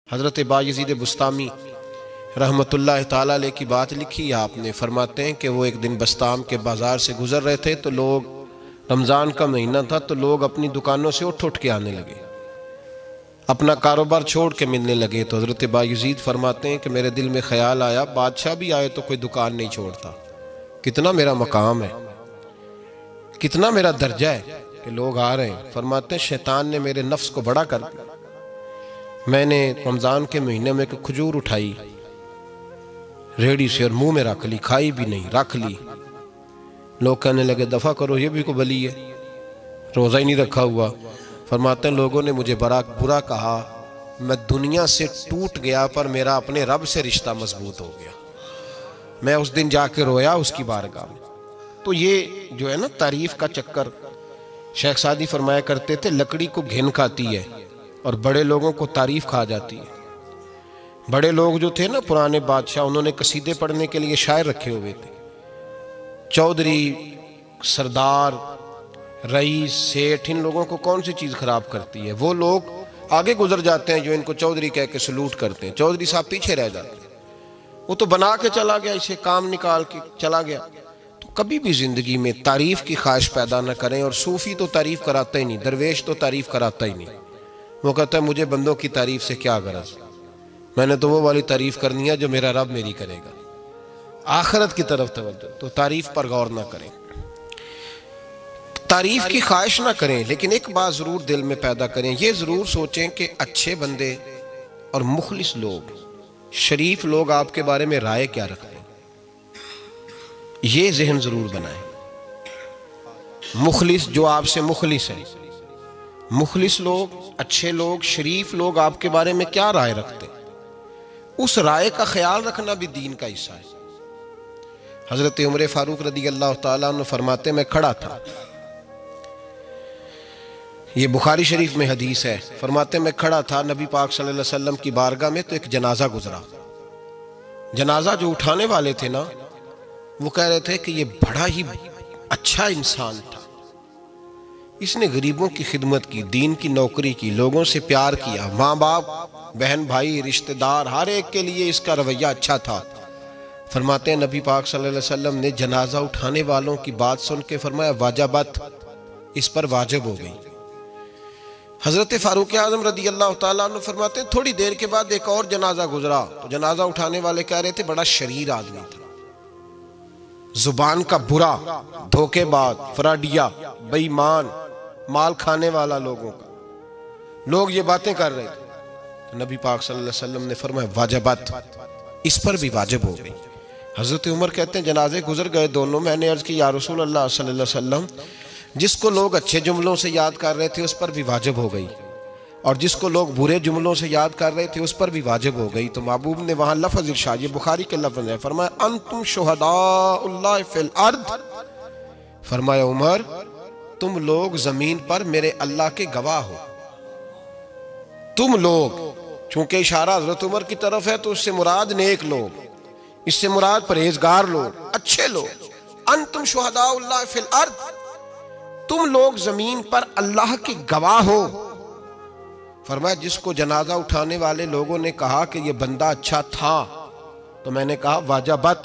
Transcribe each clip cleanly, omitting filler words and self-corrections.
हज़रत बायज़ीद बुस्तामी रहमतुल्लाह ताला अलैह की बात लिखी आपने। फरमाते हैं कि वो एक दिन बस्ताम के बाज़ार से गुज़र रहे थे तो लोग, रमज़ान का महीना था, तो लोग अपनी दुकानों से उठ उठ के आने लगे, अपना कारोबार छोड़ के मिलने लगे। तो हज़रत बायज़ीद फरमाते हैं कि मेरे दिल में ख्याल आया, बादशाह भी आए तो कोई दुकान नहीं छोड़ता। कितना मेरा मकाम है, कितना मेरा दर्जा है कि लोग आ रहे हैं। फरमाते हैं शैतान ने मेरे नफ्स को बड़ा कर दिया। मैंने रमज़ान के महीने में एक खजूर उठाई रेडी से और मुंह में रख ली, खाई भी नहीं, रख ली। लोग कहने लगे दफ़ा करो, ये भी को बली है, रोज़ा ही नहीं रखा हुआ। फरमाते हैं लोगों ने मुझे बड़ा बुरा कहा, मैं दुनिया से टूट गया पर मेरा अपने रब से रिश्ता मजबूत हो गया। मैं उस दिन जाके रोया उसकी बारगाह में। तो ये जो है ना तारीफ का चक्कर, शेख सादी फरमाया करते थे लकड़ी को घिन खाती है और बड़े लोगों को तारीफ खा जाती है। बड़े लोग जो थे ना पुराने बादशाह, उन्होंने कसीदे पढ़ने के लिए शायर रखे हुए थे। चौधरी, सरदार, रईस, सेठ, इन लोगों को कौन सी चीज़ खराब करती है? वो लोग आगे गुजर जाते हैं जो इनको चौधरी कह के सलूट करते हैं, चौधरी साहब पीछे रह जाते हैं। वो तो बना के चला गया, इसे काम निकाल के चला गया। तो कभी भी जिंदगी में तारीफ की ख्वाहिश पैदा न करें। और सूफी तो तारीफ कराता ही नहीं, दरवेश तो तारीफ कराता ही नहीं। वो कहता है मुझे बंदों की तारीफ से क्या गरज, मैंने तो वो वाली तारीफ करनी है जो मेरा रब मेरी करेगा। आखिरत की तरफ तवज्जो, तो तारीफ पर गौर ना करें, तारीफ की ख्वाहिश ना करें। लेकिन एक बात जरूर दिल में पैदा करें, ये जरूर सोचें कि अच्छे बंदे और मुखलिस लोग, शरीफ लोग आपके बारे में राय क्या रखते हैं, ये जहन जरूर बनाएं। मुखलिस जो आपसे मुखलिस है, मुखलिस लोग, अच्छे लोग, शरीफ लोग आपके बारे में क्या राय रखते हैं, उस राय का ख्याल रखना भी दीन का हिस्सा है। हजरत उमर फारूक रदी अल्लाह तआला अन्हु फरमाते, मैं खड़ा था, ये बुखारी शरीफ में हदीस है। फरमाते मैं खड़ा था नबी पाक सल्लल्लाहु अलैहि वसल्लम की बारगाह में, तो एक जनाजा गुजरा। जनाजा जो उठाने वाले थे ना, वो कह रहे थे कि ये बड़ा ही अच्छा इंसान था, इसने गरीबों की खिदमत की, दीन की नौकरी की, लोगों से प्यार किया, माँ बाप, बहन भाई, रिश्तेदार, हर एक के लिए इसका रवैया अच्छा था। फरमाते हैं नबी पाक सल्लल्लाहु अलैहि वसल्लम ने जनाजा उठाने वालों की बात सुन के फरमाया वाजबत, इस पर वाजिब हो गई। हजरत फारूक आजम रदी अल्लाह तआला अन्हु फरमाते हैं थोड़ी देर के बाद एक और जनाजा गुजरा, तो जनाजा उठाने वाले कह रहे थे बड़ा शरीर आदमी था, जुबान का बुरा, धोखेबाज, फराडिया, बेईमान, माल खाने वाला लोगों का। लोग ये बातें कर रहे थे, तो नबी पाक सल्लल्लाहु अलैहि वसल्लम ने फरमाया वाजबत, इस पर भी वाजिब हो गई। हजरत उमर कहते हैं जनाजे गुजर गए दोनों, मैंने अर्ज की या रसूल अल्लाह सल्लल्लाहु अलैहि वसल्लम, जिसको लोग अच्छे जुमलों से याद कर रहे थे उस पर भी वाजिब हो गई, और जिसको लोग बुरे जुमलों से याद कर रहे थे उस पर भी वाजिब हो गई। तो महबूब ने वहां लफ्ज़ इरशाद, ये बुखारी के लफ्ज़ है, फरमाया अंतुम शुहदाउल्लाह फिल अर्द, फरमाया उमर तुम लोग जमीन पर मेरे अल्लाह के गवाह हो। तुम लोग, चूंकि इशारा हजरत उमर की तरफ है तो उससे मुराद नेक लोग, इससे मुराद परहेजगार लोग, अच्छे लोग। अंतुम शुहदाउल्लाह फिल अर्द, तुम लोग जमीन पर अल्लाह के गवाह हो। फरमाया जिसको जनाजा उठाने वाले लोगों ने कहा कि ये बंदा अच्छा था, तो मैंने कहा वाजबत,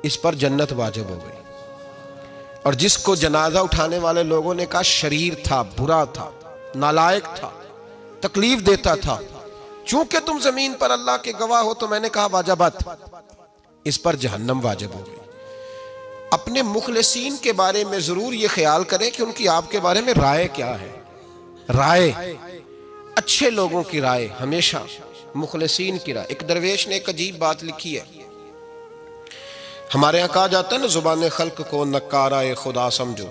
इस पर जन्नत वाजिब हो गई। और जिसको जनाजा उठाने वाले लोगों ने कहा शरीर था, बुरा था, नालायक था, तकलीफ देता था, चूंकि तुम जमीन पर अल्लाह के गवाह हो, तो मैंने कहा वाजबत, इस पर जहन्नम वाजिब हो गई। अपने मुखलिसीन के बारे में जरूर ये ख्याल करें कि उनकी आपके बारे में राय क्या है। राय, अच्छे लोगों की राय हमेशा मुखलिसीन की राय। एक दरवेश ने एक अजीब बात लिखी है, हमारे यहाँ कहा जाता है ना जुबान खल्क को नकारा खुदा समझो,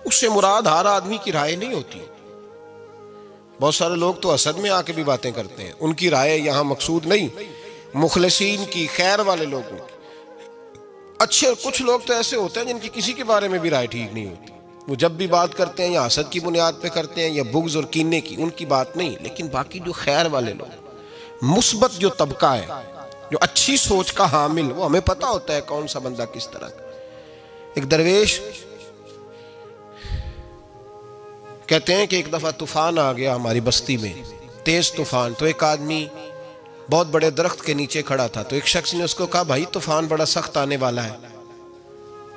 उससे मुराद हर आदमी की राय नहीं होती। बहुत सारे लोग तो असद में आके भी बातें करते हैं, उनकी राय यहाँ मकसूद नहीं, मुखलिसीन की, खैर वाले लोगों की, अच्छे। कुछ लोग तो ऐसे होते हैं जिनकी किसी के बारे में भी राय ठीक नहीं होती, वो जब भी बात करते हैं या हसद की बुनियाद पे करते हैं या बुग़्ज़ और कीने की, उनकी बात नहीं। लेकिन बाकी जो खैर वाले लोग, मुस्बत जो तबका है, जो अच्छी सोच का हामिल, वो हमें पता होता है कौन सा बंदा किस तरह का। एक दरवेश कहते हैं कि एक दफा तूफान आ गया हमारी बस्ती में, तेज तूफान। तो एक आदमी बहुत बड़े दरख्त के नीचे खड़ा था, तो एक शख्स ने उसको कहा, भाई तूफान बड़ा सख्त आने वाला है,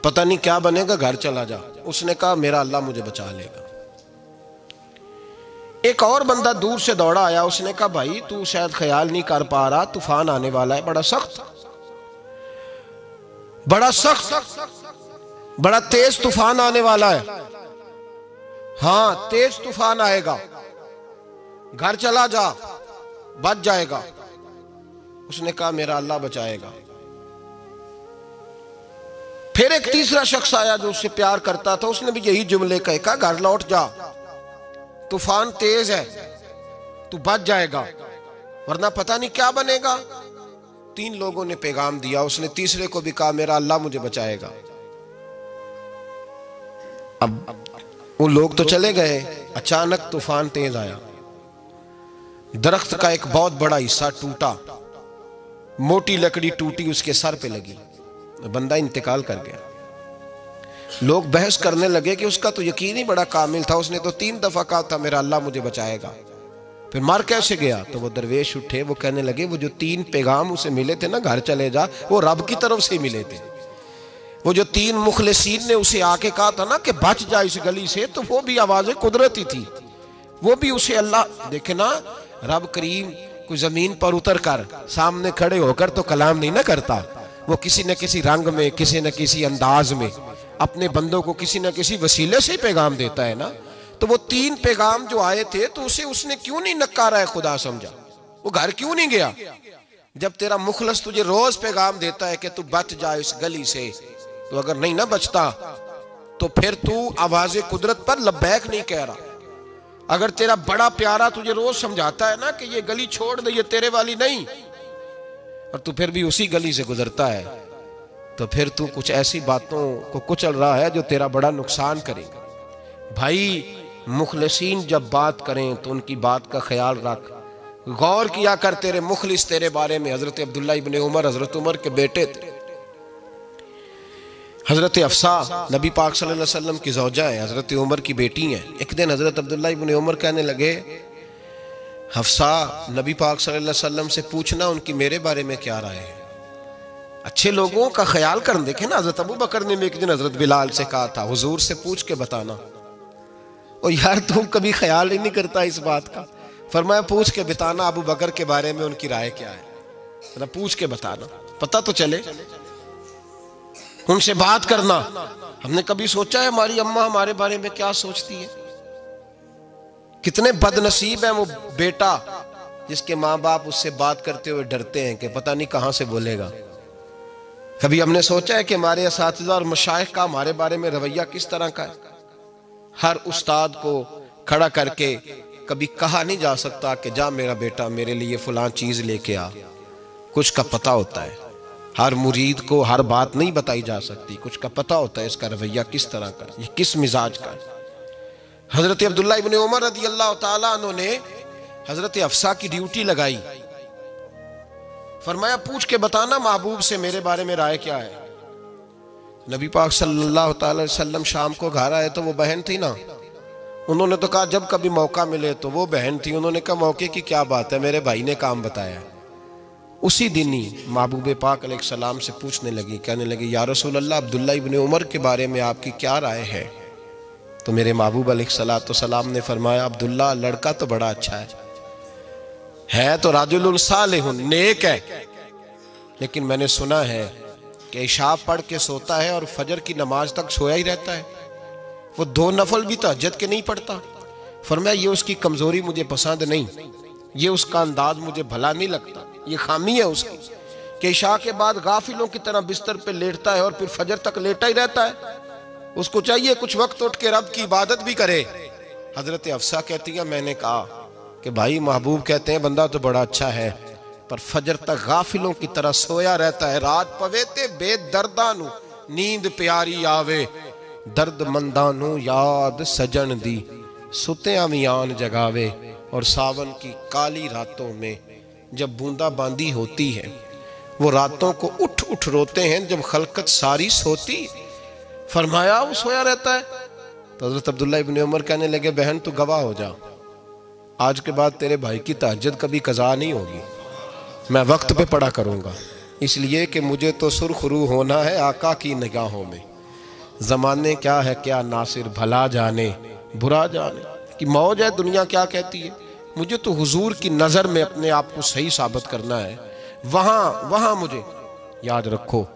पता नहीं क्या बनेगा, घर चला जा। उसने कहा, मेरा अल्लाह मुझे बचा लेगा। एक और बंदा दूर से दौड़ा आया, उसने कहा, भाई तू शायद ख्याल नहीं कर पा रहा, तूफान आने वाला है, बड़ा सख्त, बड़ा तेज तूफान आने वाला है। हाँ, तेज तूफान आएगा, घर चला जा, बच जाएगा। उसने कहा, मेरा अल्लाह बचाएगा। फिर एक तीसरा शख्स आया जो उससे प्यार करता था, उसने भी यही जुमले कहा, घर लौट जा, तूफान तेज है, तू बच जाएगा, वरना पता नहीं क्या बनेगा। 3 लोगों ने पैगाम दिया, उसने तीसरे को भी कहा, मेरा अल्लाह मुझे बचाएगा। अब वो लोग तो चले गए, अचानक तूफान तेज आया, दरख्त का एक बहुत बड़ा हिस्सा टूटा, मोटी लकड़ी टूटी, उसके सर पे लगी, बंदा इंतकाल कर गया। लोग बहस करने लगे कि उसका तो यकीन ही बड़ा कामिल था, उसने तो 3 दफा कहा था मेरा अल्लाह मुझे बचाएगा, फिर मर कैसे गया। तो वो दरवेश उठे, वो कहने लगे, वो जो 3 पैगाम उसे मिले थे ना, घर चले जा, वो रब की तरफ से मिले थे। वो जो 3 मुखलिसीन ने उसे आके कहा था ना कि बच जा इस गली से, तो वो भी आवाज़ कुदरती थी, वो भी उसे अल्लाह। देखे ना, रब करीम कोई जमीन पर उतर कर सामने खड़े होकर तो कलाम नहीं ना करता, वो किसी न किसी रंग में, किसी न किसी अंदाज में अपने बंदों को किसी न किसी वसीले से पैगाम देता है ना। तो वो 3 पैगाम जो आए थे, तो उसे उसने क्यों नहीं नकारा है, खुदा समझा, वो घर क्यों नहीं गया। जब तेरा मुखलस तुझे रोज पैगाम देता है कि तू बच जा इस गली से, तो अगर नहीं ना बचता तो फिर तू आवाज़े कुदरत पर लब्बैक नहीं कह रहा। अगर तेरा बड़ा प्यारा तुझे रोज समझाता है ना कि ये गली छोड़ दे, ये तेरे वाली नहीं, और तू फिर भी उसी गली से गुजरता है, तो फिर तू कुछ ऐसी बातों को कुचल रहा है जो तेरा बड़ा नुकसान करेगा। भाई, मुखलिसीन जब बात करें तो उनकी बात का ख्याल रख, गौर किया कर। तेरे मुखलिस तेरे बारे में हजरत अब्दुल्ला इब्ने उमर, हजरत उमर के बेटे थे, हजरत अफसा नबी पाक सल्लल्लाहु अलैहि वसल्लम की ज़ौजा है, हजरत उमर की बेटी हैं। एक दिन हजरत अब्दुल्ला इब्ने उमर कहने लगे, हफ्सा, नबी पाक सल्लल्लाहु अलैहि वसल्लम से पूछना उनकी मेरे बारे में क्या राय है, अच्छे लोगों का ख्याल कर। देखे ना, हजरत अबू बकर ने एक दिन हजरत बिलाल से कहा था, हुजूर से पूछ के बताना। और यार, तुम कभी ख्याल ही नहीं करता इस बात का। फरमाया, पूछ के बताना अबू बकर के बारे में उनकी राय क्या है, पूछ के बताना, पता तो चले, उनसे बात करना। हमने कभी सोचा है हमारी अम्मा हमारे बारे में क्या सोचती है? कितने बदनसीब है वो बेटा जिसके माँ बाप उससे बात करते हुए डरते हैं कि पता नहीं कहां से बोलेगा। कभी हमने सोचा है कि हमारे असातिज़ा और मशाइख का हमारे बारे में रवैया किस तरह का है? हर उस्ताद को खड़ा करके कभी कहा नहीं जा सकता कि जा मेरा बेटा मेरे लिए फलां चीज लेके आ, कुछ का पता होता है। हर मुरीद को हर बात नहीं बताई जा सकती, कुछ का पता होता है इसका रवैया किस तरह का, ये किस मिजाज का है। हजरत अब्दुल्ला इब्ने उमर रज़ी अल्लाह ताला अन्हु ने हजरत अफसा की ड्यूटी लगाई, फरमाया पूछ के बताना महबूब से मेरे बारे में राय क्या है। नबी पाक सल्लल्लाहु अलैहि वसल्लम शाम को घर आए तो वो बहन थी ना, उन्होंने तो कहा जब कभी मौका मिले तो वो बहन थी, उन्होंने कहा मौके की क्या बात है, मेरे भाई ने काम बताया। उसी दिन ही महबूब पाक अलैहिस्सलाम से पूछने लगी, कहने लगी या रसूल अल्लाह अब्दुल्ला इब्ने उमर के बारे में आपकी क्या राय है? तो मेरे महबूब अलैहिस्सलाम ने फरमाया अब्दुल्ला लड़का तो बड़ा अच्छा है तो राजुलुन सालिहुन, नेक है, लेकिन मैंने सुना है कि इशा पढ़ के सोता है और फजर की नमाज तक सोया ही रहता है, वो 2 नफल भी तहज्जुद के नहीं पढ़ता। फरमाया ये उसकी कमजोरी मुझे पसंद नहीं, ये उसका अंदाज मुझे भला नहीं लगता, ये खामी है उसकी कि इशा के बाद गाफिलों की तरह बिस्तर पे लेटता है और फिर फजर तक लेटा ही रहता है। उसको चाहिए कुछ वक्त उठ के रब की इबादत भी करे। हजरत अफसा कहती है मैंने कहा कि भाई महबूब कहते हैं बंदा तो बड़ा अच्छा है पर फजर तक गाफिलों की तरह सोया रहता है। रात पवे ते बेदर्दा नू नींद प्यारी आवे, दर्द मंदा नू याद सजन दी, सुतिया भी आन जगावे। और सावन की काली रातों में जब बूंदाबांदी होती है वो रातों को उठ उठ रोते हैं जब खलकत सारी सोती। फरमाया वो सोया रहता है। तो हजरत अब्दुल्ला इब्ने उमर कहने लगे बहन तू गवाह हो जा, आज के बाद तेरे भाई की तहज्जुद कभी कज़ा नहीं होगी, मैं वक्त पे पढ़ा करूँगा, इसलिए कि मुझे तो सुरखरू होना है आका की निगाहों में। ज़माने क्या है क्या नासिर, भला जाने बुरा जाने कि मौज है दुनिया क्या कहती है। मुझे तो हुजूर की नज़र में अपने आप को सही साबित करना है। वहाँ मुझे याद रखो,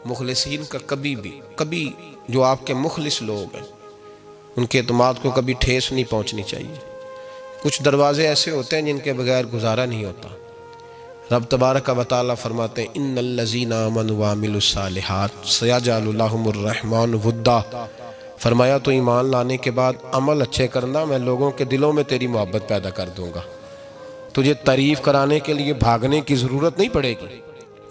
मुखलिसीन का कभी जो आपके मुखलिस लोग हैं उनके एतमाद को कभी ठेस नहीं पहुंचनी चाहिए। कुछ दरवाजे ऐसे होते हैं जिनके बगैर गुजारा नहीं होता। रब तबारक व तआला फरमाते हैं इन्नल्लज़ीना आमनू व अमिलुस्सालिहात सयजअलु लहुमुर रहमानु वुद्दा। फरमाया तो ईमान लाने के बाद अमल अच्छे करना, मैं लोगों के दिलों में तेरी मोहब्बत पैदा कर दूंगा। तुझे तारीफ़ कराने के लिए भागने की ज़रूरत नहीं पड़ेगी,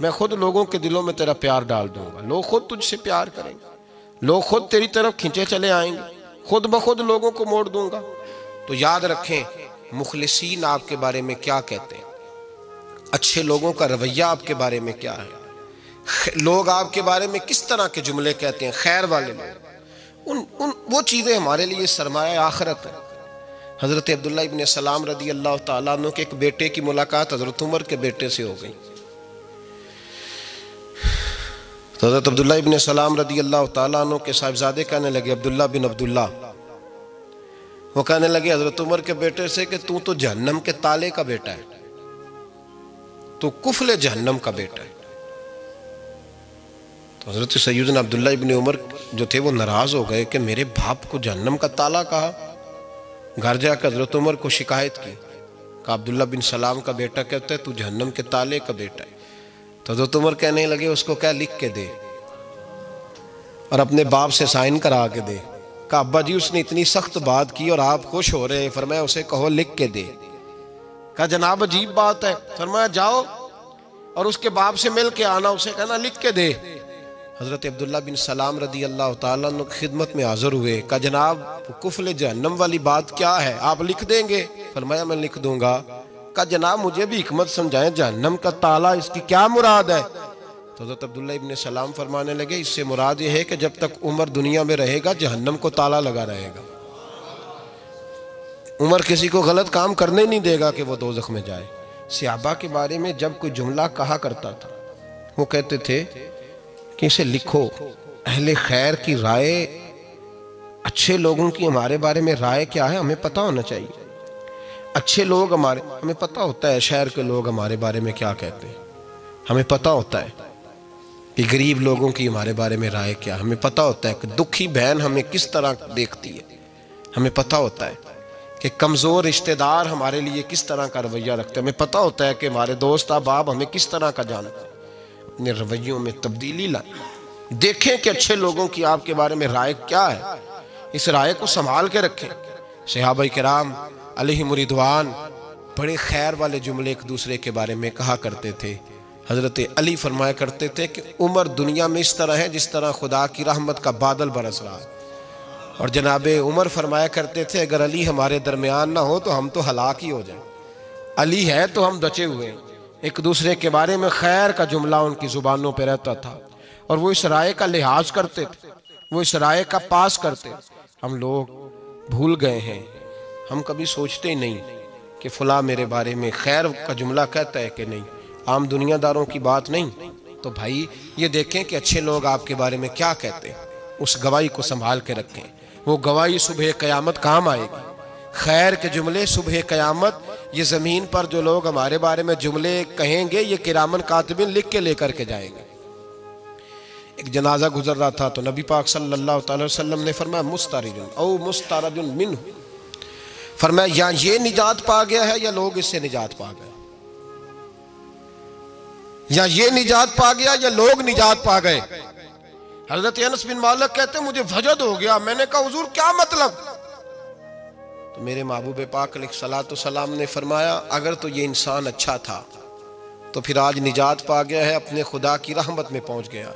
मैं खुद लोगों के दिलों में तेरा प्यार डाल दूंगा। लोग खुद तुझसे प्यार करेंगे, लोग खुद तेरी तरफ खींचे चले आएंगे, खुद ब खुद लोगों को मोड़ दूंगा। तो याद रखें मुखलिसीन आपके बारे में क्या कहते हैं, अच्छे लोगों का रवैया आपके बारे में क्या है, लोग आपके बारे में किस तरह के जुमले कहते हैं, खैर वाले लोग, वो चीज़ें हमारे लिए सरमाया आखिरत है। हज़रत अब्दुल्ला इब्न सलाम रदी अल्लाह तआला अन्हु के एक बेटे की मुलाकात हज़रत उमर के बेटे से हो गई। तो हज़रत अब्दुल्ला इब्न सलाम रदी अल्लाह तआला अन्हु के साहिबजादे कहने लगे, अब्दुल्ला बिन अब्दुल्ला, वो कहने लगे हज़रत उमर के बेटे से कि तू तो जहन्नम के ताले का बेटा है, तो कुफले जहन्नम का बेटा है। तो हज़रत सैयदना अब्दुल्ला इब्न उमर जो थे वो नाराज़ हो गए कि मेरे बाप को जहन्नम का ताला कहा। घर जाकर हज़रत उमर को शिकायत की, कहा अब्दुल्ला बिन सलाम का बेटा कहता है तू जहन्नम के ताले का बेटा है। तो हज़रत उमर कहने लगे उसको क्या लिख के दे और अपने बाप से साइन करा के दे। कहा अब्बा जी उसने इतनी सख्त बात की और आप खुश हो रहे हैं, फरमाया उसे कहो लिख के दे। कहा जनाब अजीब बात है, फरमाया जाओ और उसके बाप से मिल के आना, उसे कहना लिख के दे। हज़रत अब्दुल्ला बिन सलाम रदी अल्लाह तआला अन्हु खिदमत में हाजिर हुए। कहा जनाब कुफल जहन्नम वाली बात क्या है, आप लिख देंगे? फरमाया मैं लिख दूंगा। कहा जनाब मुझे भी हिकमत समझाएं, जहन्नम का ताला इसकी क्या मुराद है? तो हज़रत अब्दुल्ला इब्न सलाम फरमाने लगे इससे मुराद ये है कि जब तक उमर दुनिया में रहेगा जहन्नम को ताला लगा रहेगा। उमर किसी को गलत काम करने नहीं देगा कि वो दोज़ख में जाए। सहाबा के बारे में जब कोई जुमला कहा करता था वो कहते थे कि इसे लिखो, अहले खैर की राय, अच्छे लोगों की हमारे बारे में राय क्या है हमें पता होना चाहिए। अच्छे लोग हमें पता होता है शहर के लोग हमारे बारे में क्या कहते हैं, हमें पता होता है कि गरीब लोगों की हमारे बारे में राय क्या, हमें पता होता है कि दुखी बहन हमें किस तरह देखती है, हमें पता होता है कि कमज़ोर रिश्तेदार हमारे लिए किस तरह का रवैया रखते हैं, हमें पता होता है कि हमारे दोस्त अहबाब हमें किस तरह का जानते हैं। अपने रवैयों में तब्दीली लाएं, देखें कि अच्छे लोगों की आपके बारे में राय क्या है, इस राय को संभाल के रखें। सहाबाए किराम अलैहिम रिदवान बड़े खैर वाले जुमले एक दूसरे के बारे में कहा करते थे। हज़रत अली फरमाया करते थे कि उमर दुनिया में इस तरह है जिस तरह खुदा की रहमत का बादल बरस रहा है। और जनाबे उमर फरमाया करते थे अगर अली हमारे दरमियान ना हो तो हम तो हलाक ही हो जाए, अली है तो हम बचे हुए हैं। एक दूसरे के बारे में खैर का जुमला उनकी ज़ुबानों पर रहता था और वो इस राय का लिहाज करते थे, वो इस राय का पास करते। हम लोग भूल गए हैं, हम कभी सोचते ही नहीं कि फ़ुला मेरे बारे में खैर का जुमला कहता है कि नहीं, आम दुनियादारों की बात नहीं। तो भाई ये देखें कि अच्छे लोग आपके बारे में क्या कहते हैं, उस गवाही को संभाल के रखें। वो गवाही सुबह क़यामत काम आएगी। खैर के जुमले सुबह क़यामत, ये ज़मीन पर जो लोग हमारे बारे में जुमले कहेंगे ये किरामन कातिबिन लिख के लेकर के जाएंगे। एक जनाजा गुजर रहा था तो नबी पाक सल्लल्लाहु अलैहि वसल्लम ने फरमाया मुस्तरिजुन औ मुस्तरजुन मिन्हु, फरमाया या ये निजात पा गया है या लोग इससे निजात पा गए, या ये निजात पा गया या लोग निजात पा गए। हजरत अनस बिन मालिक कहते मुझे वजद हो गया, मैंने कहा हुजूर क्या मतलब? तो मेरे महबूब पाक अलैहिस्सलातु सलाम ने फरमाया अगर तो ये इंसान अच्छा था तो फिर आज निजात पा गया है, अपने खुदा की रहमत में पहुंच गया,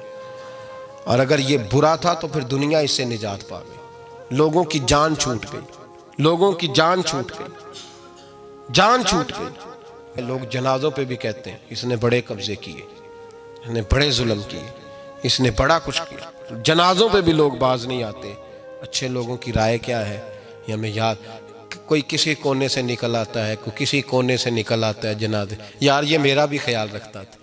और अगर ये बुरा था तो फिर दुनिया इससे निजात पा गई। लोगों की जान छूट गई, लोगों की जान छूट गई, जान छूट गई। लोग जनाजों पे भी कहते हैं इसने बड़े कब्जे किए, इसने बड़े जुल्म किए, इसने बड़ा कुछ किया। जनाजों पे भी लोग बाज नहीं आते। अच्छे लोगों की राय क्या है ये हमें याद। कोई किसी कोने से निकल आता है, कोई किसी कोने से निकल आता है जनाजे। यार ये मेरा भी ख्याल रखता था।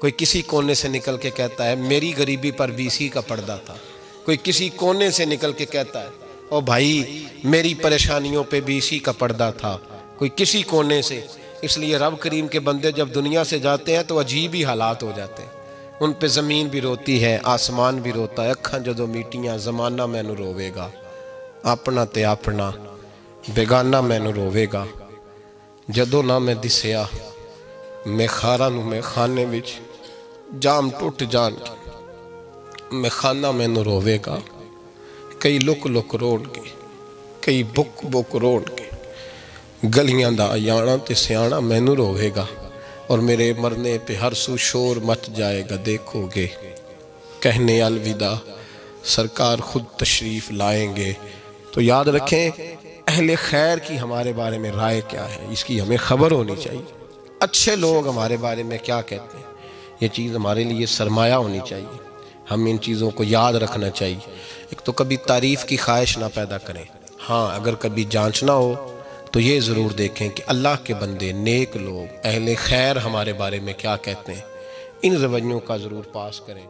कोई किसी कोने से निकल के कहता है मेरी गरीबी पर बीसी का पर्दा था। कोई किसी कोने से निकल के कहता है ओ भाई मेरी परेशानियों पे बीसी का पर्दा था। कोई किसी कोने से। इसलिए रब करीम के बंदे जब दुनिया से जाते हैं तो अजीब ही हालात हो जाते हैं। उन पे ज़मीन भी रोती है, आसमान भी रोता है। अखां जदों मीटियां ज़माना मैनू रोवेगा, अपना ते अपना बेगाना मैनू रोवेगा। जदों ना मैं दिसिया मैं खारा नू मैं खाने विच जाम टुट जान मैं खाना मैनू रोवेगा। कई लुक लुक रोणगे, कई बुक बुक रोणगे। गलियां दा अयाना ते सियाना मैनू रोवेगा। और मेरे मरने पे हर सू शोर मच जाएगा। देखोगे कहने अलविदा सरकार खुद तशरीफ़ लाएंगे। तो याद रखें अहले खैर की हमारे बारे में राय क्या है, इसकी हमें खबर होनी चाहिए। अच्छे लोग हमारे बारे में क्या कहते हैं, ये चीज़ हमारे लिए सरमाया होनी चाहिए। हम इन चीज़ों को याद रखना चाहिए। एक तो कभी तारीफ़ की ख्वाहिश ना पैदा करें। हाँ, अगर कभी जांचना हो तो ये ज़रूर देखें कि अल्लाह के बंदे, नेक लोग, अहले खैर हमारे बारे में क्या कहते हैं। इन रवैयों का ज़रूर पास करें।